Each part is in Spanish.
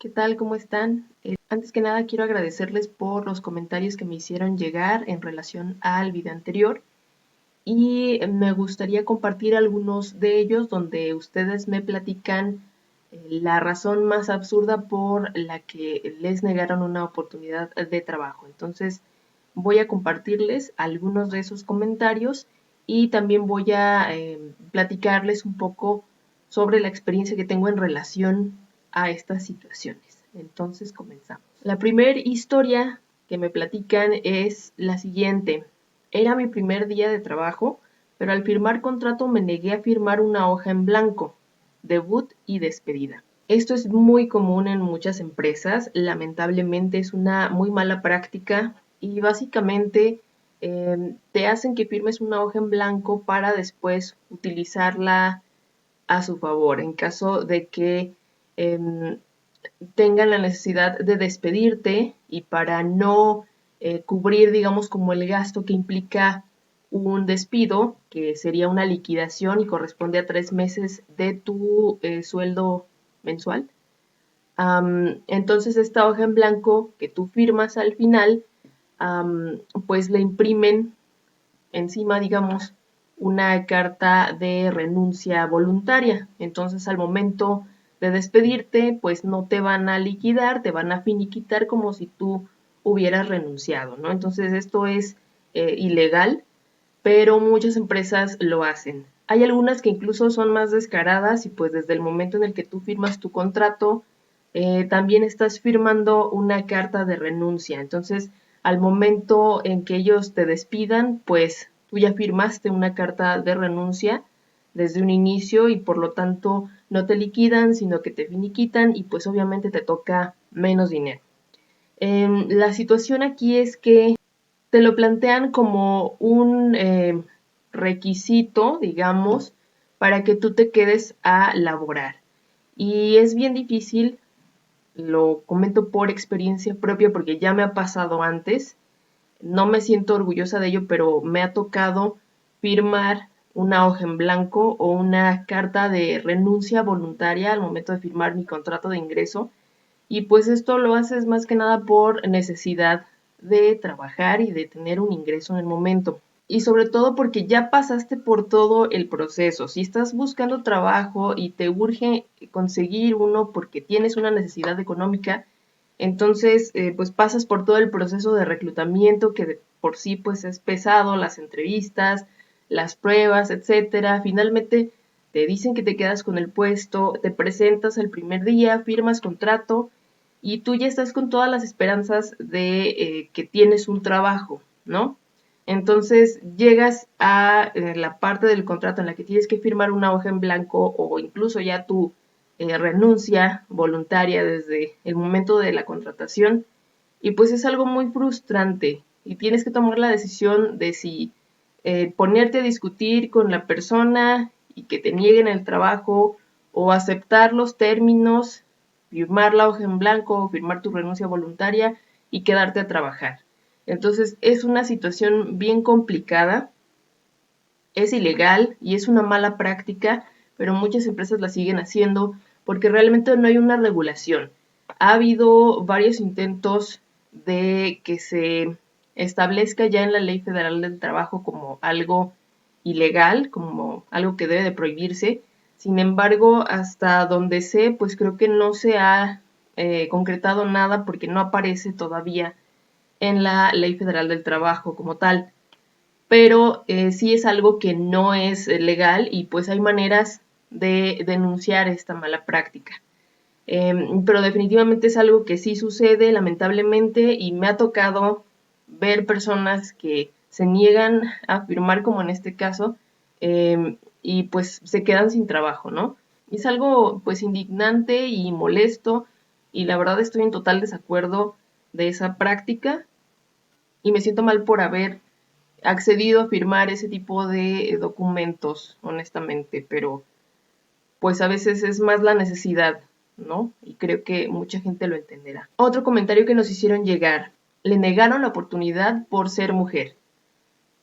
¿Qué tal? ¿Cómo están? Antes que nada quiero agradecerles por los comentarios que me hicieron llegar en relación al video anterior y me gustaría compartir algunos de ellos donde ustedes me platican la razón más absurda por la que les negaron una oportunidad de trabajo. Entonces voy a compartirles algunos de esos comentarios y también voy a platicarles un poco sobre la experiencia que tengo en relación a estas situaciones. Entonces comenzamos. La primera historia que me platican es la siguiente. Era mi primer día de trabajo, pero al firmar contrato me negué a firmar una hoja en blanco, debut y despedida. Esto es muy común en muchas empresas, lamentablemente es una muy mala práctica y básicamente te hacen que firmes una hoja en blanco para después utilizarla a su favor en caso de que eh, tengan la necesidad de despedirte y para no cubrir, digamos, como el gasto que implica un despido, que sería una liquidación y corresponde a 3 meses de tu sueldo mensual. Entonces esta hoja en blanco que tú firmas al final, pues le imprimen encima, digamos, una carta de renuncia voluntaria. Entonces, al momento de despedirte, pues no te van a liquidar, te van a finiquitar como si tú hubieras renunciado, ¿no? Entonces, esto es ilegal, pero muchas empresas lo hacen. Hay algunas que incluso son más descaradas y pues desde el momento en el que tú firmas tu contrato, también estás firmando una carta de renuncia. Entonces, al momento en que ellos te despidan, pues tú ya firmaste una carta de renuncia desde un inicio y por lo tanto no te liquidan, sino que te finiquitan y pues obviamente te toca menos dinero. La situación aquí es que te lo plantean como un requisito, digamos, para que tú te quedes a laborar. Y es bien difícil, lo comento por experiencia propia porque ya me ha pasado antes. No me siento orgullosa de ello, pero me ha tocado firmar una hoja en blanco o una carta de renuncia voluntaria al momento de firmar mi contrato de ingreso. Y pues esto lo haces más que nada por necesidad de trabajar y de tener un ingreso en el momento. Y sobre todo porque ya pasaste por todo el proceso. Si estás buscando trabajo y te urge conseguir uno porque tienes una necesidad económica, entonces pues pasas por todo el proceso de reclutamiento que de por sí pues es pesado, las entrevistas, las pruebas, etcétera. Finalmente te dicen que te quedas con el puesto, te presentas el primer día, firmas contrato y tú ya estás con todas las esperanzas de que tienes un trabajo, ¿no? Entonces llegas a la parte del contrato en la que tienes que firmar una hoja en blanco o incluso ya tu renuncia voluntaria desde el momento de la contratación y pues es algo muy frustrante y tienes que tomar la decisión de si ponerte a discutir con la persona y que te nieguen el trabajo o aceptar los términos, firmar la hoja en blanco o firmar tu renuncia voluntaria y quedarte a trabajar. Entonces es una situación bien complicada, es ilegal y es una mala práctica, pero muchas empresas la siguen haciendo porque realmente no hay una regulación. Ha habido varios intentos de que se establezca ya en la Ley Federal del Trabajo como algo ilegal, como algo que debe de prohibirse. Sin embargo, hasta donde sé, pues creo que no se ha concretado nada porque no aparece todavía en la Ley Federal del Trabajo como tal. Pero sí es algo que no es legal y pues hay maneras de denunciar esta mala práctica. Pero definitivamente es algo que sí sucede lamentablemente y me ha tocado ver personas que se niegan a firmar como en este caso y pues se quedan sin trabajo, ¿no? Es algo pues indignante y molesto y la verdad estoy en total desacuerdo de esa práctica y me siento mal por haber accedido a firmar ese tipo de documentos, honestamente, pero pues a veces es más la necesidad, ¿no? Y creo que mucha gente lo entenderá. Otro comentario que nos hicieron llegar, le negaron la oportunidad por ser mujer.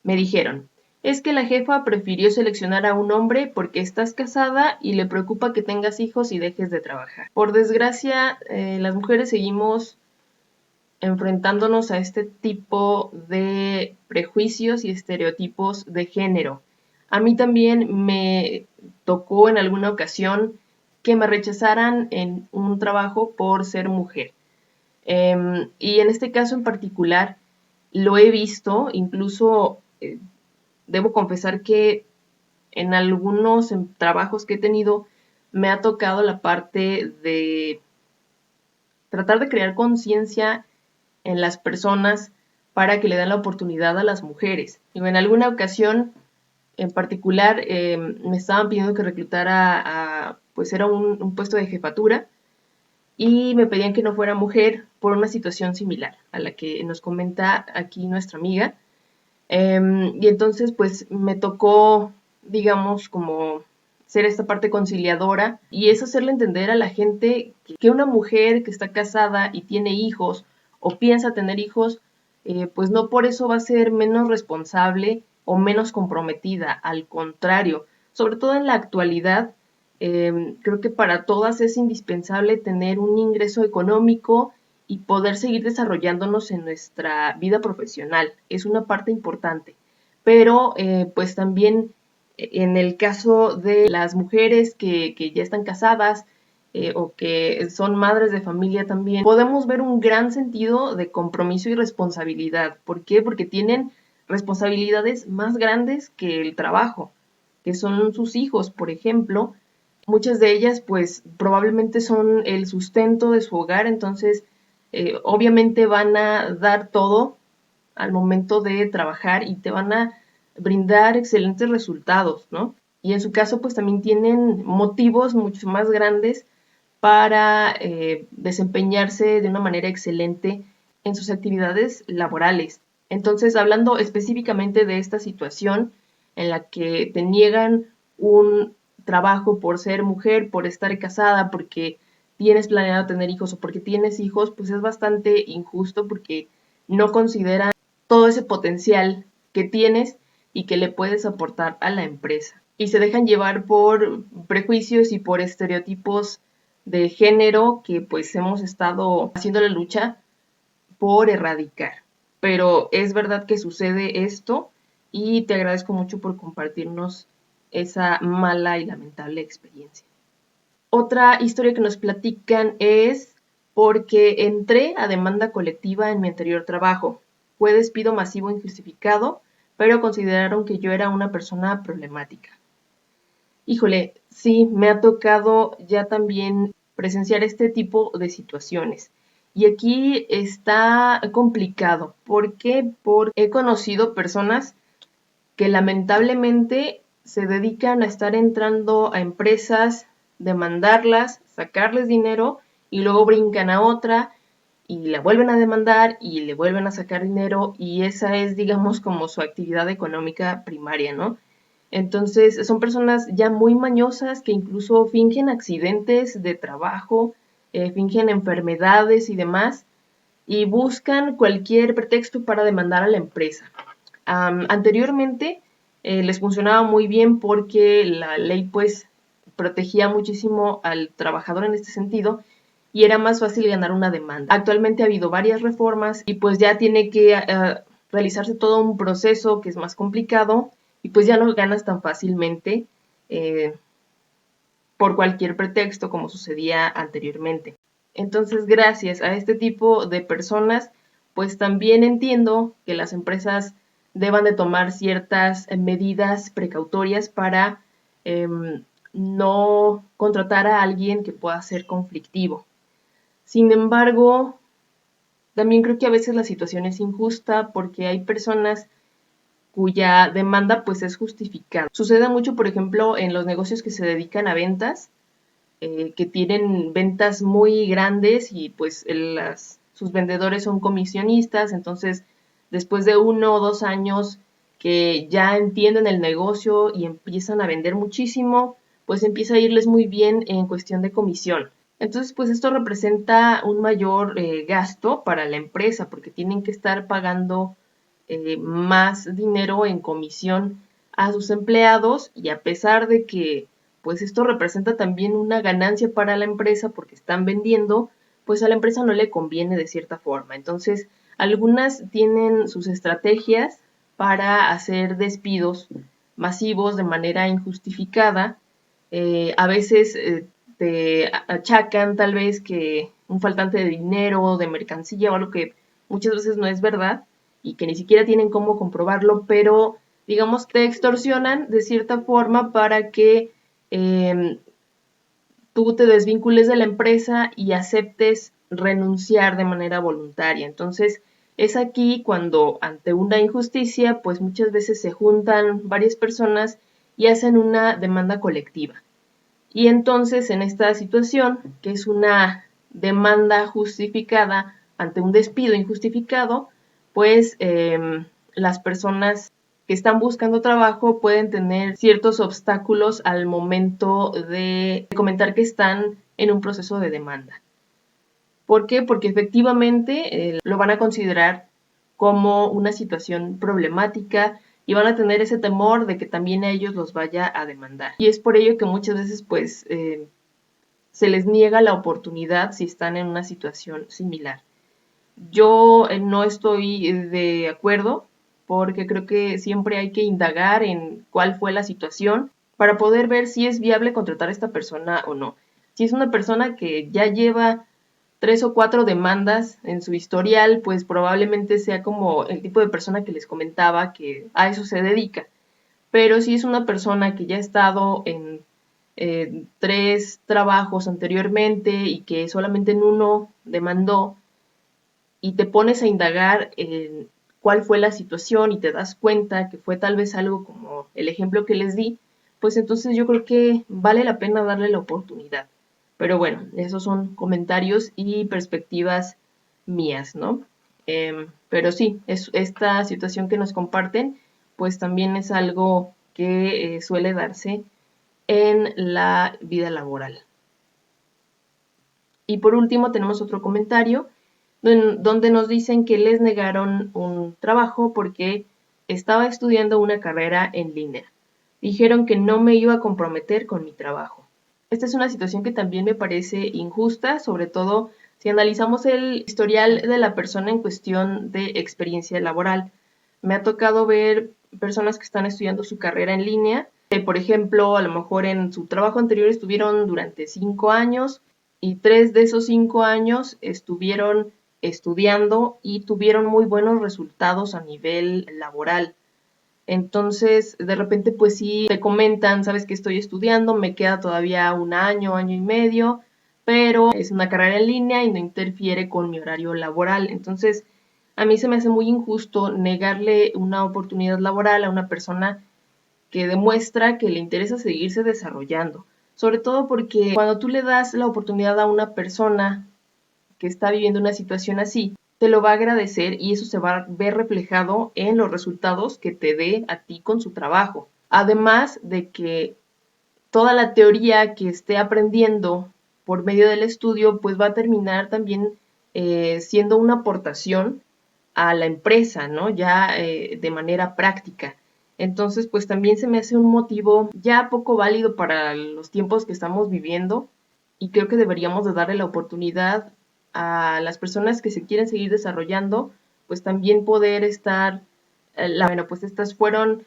Me dijeron, Es que la jefa prefirió seleccionar a un hombre porque estás casada y le preocupa que tengas hijos y dejes de trabajar. Por desgracia, las mujeres seguimos enfrentándonos a este tipo de prejuicios y estereotipos de género. A mí también me tocó en alguna ocasión que me rechazaran en un trabajo por ser mujer. Y en este caso en particular lo he visto, incluso debo confesar que en algunos trabajos que he tenido me ha tocado la parte de tratar de crear conciencia en las personas para que le den la oportunidad a las mujeres. Y en alguna ocasión en particular me estaban pidiendo que reclutara pues era un puesto de jefatura y me pedían que no fuera mujer por una situación similar a la que nos comenta aquí nuestra amiga. Y entonces pues me tocó, digamos, como ser esta parte conciliadora y es hacerle entender a la gente que una mujer que está casada y tiene hijos o piensa tener hijos, pues no por eso va a ser menos responsable o menos comprometida, al contrario, sobre todo en la actualidad, creo que para todas es indispensable tener un ingreso económico y poder seguir desarrollándonos en nuestra vida profesional. Es una parte importante. Pero pues también en el caso de las mujeres que ya están casadas o que son madres de familia también, podemos ver un gran sentido de compromiso y responsabilidad. ¿Por qué? Porque tienen responsabilidades más grandes que el trabajo, que son sus hijos, por ejemplo. Muchas de ellas pues probablemente son el sustento de su hogar, entonces obviamente van a dar todo al momento de trabajar y te van a brindar excelentes resultados, ¿no? Y en su caso, pues también tienen motivos mucho más grandes para desempeñarse de una manera excelente en sus actividades laborales. Entonces, hablando específicamente de esta situación en la que te niegan un trabajo por ser mujer, por estar casada, porque tienes planeado tener hijos o porque tienes hijos, pues es bastante injusto porque no consideran todo ese potencial que tienes y que le puedes aportar a la empresa. Y se dejan llevar por prejuicios y por estereotipos de género que pues hemos estado haciendo la lucha por erradicar. Pero es verdad que sucede esto y te agradezco mucho por compartirnos esa mala y lamentable experiencia. Otra historia que nos platican es porque entré a demanda colectiva en mi anterior trabajo. Fue despido masivo injustificado, pero consideraron que yo era una persona problemática. Híjole, sí, me ha tocado ya también presenciar este tipo de situaciones. Y aquí está complicado. ¿Por qué? Porque he conocido personas que lamentablemente se dedican a estar entrando a empresas, demandarlas, sacarles dinero y luego brincan a otra y la vuelven a demandar y le vuelven a sacar dinero y esa es, digamos, como su actividad económica primaria, ¿no? Entonces, son personas ya muy mañosas que incluso fingen accidentes de trabajo, fingen enfermedades y demás, y buscan cualquier pretexto para demandar a la empresa. Anteriormente les funcionaba muy bien porque la ley pues protegía muchísimo al trabajador en este sentido y era más fácil ganar una demanda. Actualmente ha habido varias reformas y pues ya tiene que realizarse todo un proceso que es más complicado y pues ya no ganas tan fácilmente eh, por cualquier pretexto como sucedía anteriormente. Entonces, gracias a este tipo de personas, pues también entiendo que las empresas deban de tomar ciertas medidas precautorias para eh, no contratar a alguien que pueda ser conflictivo. Sin embargo, también creo que a veces la situación es injusta porque hay personas cuya demanda pues es justificada. Sucede mucho, por ejemplo, en los negocios que se dedican a ventas, que tienen ventas muy grandes y pues sus vendedores son comisionistas, entonces después de 1 o 2 años que ya entienden el negocio y empiezan a vender muchísimo, pues empieza a irles muy bien en cuestión de comisión. Entonces, pues esto representa un mayor gasto para la empresa porque tienen que estar pagando más dinero en comisión a sus empleados, y a pesar de que pues esto representa también una ganancia para la empresa porque están vendiendo, pues a la empresa no le conviene de cierta forma. Entonces, algunas tienen sus estrategias para hacer despidos masivos de manera injustificada. A veces te achacan tal vez que un faltante de dinero, de mercancía o algo que muchas veces no es verdad y que ni siquiera tienen cómo comprobarlo, pero digamos te extorsionan de cierta forma para que tú te desvincules de la empresa y aceptes renunciar de manera voluntaria. Entonces, es aquí cuando ante una injusticia, pues muchas veces se juntan varias personas y hacen una demanda colectiva. Y entonces, en esta situación, que es una demanda justificada ante un despido injustificado, pues las personas que están buscando trabajo pueden tener ciertos obstáculos al momento de comentar que están en un proceso de demanda. ¿Por qué? Porque efectivamente lo van a considerar como una situación problemática y van a tener ese temor de que también a ellos los vaya a demandar. Y es por ello que muchas veces pues se les niega la oportunidad si están en una situación similar. Yo no estoy de acuerdo porque creo que siempre hay que indagar en cuál fue la situación para poder ver si es viable contratar a esta persona o no. Si es una persona que ya lleva 3 o 4 demandas en su historial, pues probablemente sea como el tipo de persona que les comentaba que a eso se dedica. Pero si es una persona que ya ha estado en 3 trabajos anteriormente y que solamente en uno demandó, y te pones a indagar en cuál fue la situación y te das cuenta que fue tal vez algo como el ejemplo que les di, pues entonces yo creo que vale la pena darle la oportunidad. Pero bueno, esos son comentarios y perspectivas mías, ¿no? Pero sí, esta situación que nos comparten, pues también es algo que suele darse en la vida laboral. Y por último tenemos otro comentario donde nos dicen que les negaron un trabajo porque estaba estudiando una carrera en línea. Dijeron que no me iba a comprometer con mi trabajo. Esta es una situación que también me parece injusta, sobre todo si analizamos el historial de la persona en cuestión de experiencia laboral. Me ha tocado ver personas que están estudiando su carrera en línea. Por ejemplo, a lo mejor en su trabajo anterior estuvieron durante 5 años y 3 de esos 5 años estuvieron estudiando y tuvieron muy buenos resultados a nivel laboral. Entonces, de repente, pues sí, te comentan, sabes que estoy estudiando, me queda todavía un año, año y medio, pero es una carrera en línea y no interfiere con mi horario laboral. Entonces, a mí se me hace muy injusto negarle una oportunidad laboral a una persona que demuestra que le interesa seguirse desarrollando. Sobre todo porque cuando tú le das la oportunidad a una persona que está viviendo una situación así, te lo va a agradecer y eso se va a ver reflejado en los resultados que te dé a ti con su trabajo. Además de que toda la teoría que esté aprendiendo por medio del estudio, pues va a terminar también siendo una aportación a la empresa, ¿no? Ya de manera práctica. Entonces, pues también se me hace un motivo ya poco válido para los tiempos que estamos viviendo y creo que deberíamos de darle la oportunidad a las personas que se quieren seguir desarrollando, pues también poder estar, bueno, pues estas fueron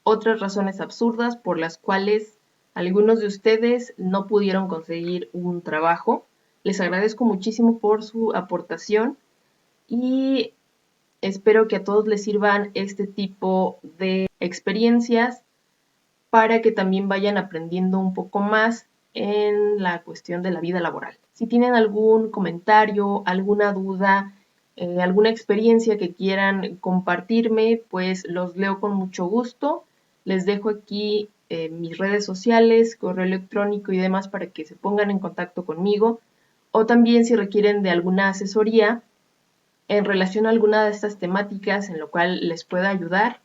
otras razones absurdas por las cuales algunos de ustedes no pudieron conseguir un trabajo. Les agradezco muchísimo por su aportación y espero que a todos les sirvan este tipo de experiencias para que también vayan aprendiendo un poco más en la cuestión de la vida laboral. Si tienen algún comentario, alguna duda, alguna experiencia que quieran compartirme, pues los leo con mucho gusto. Les dejo aquí mis redes sociales, correo electrónico y demás para que se pongan en contacto conmigo. O también si requieren de alguna asesoría en relación a alguna de estas temáticas en lo cual les pueda ayudar,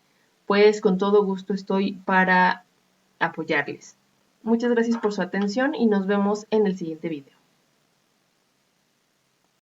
pues con todo gusto estoy para apoyarles. Muchas gracias por su atención y nos vemos en el siguiente video.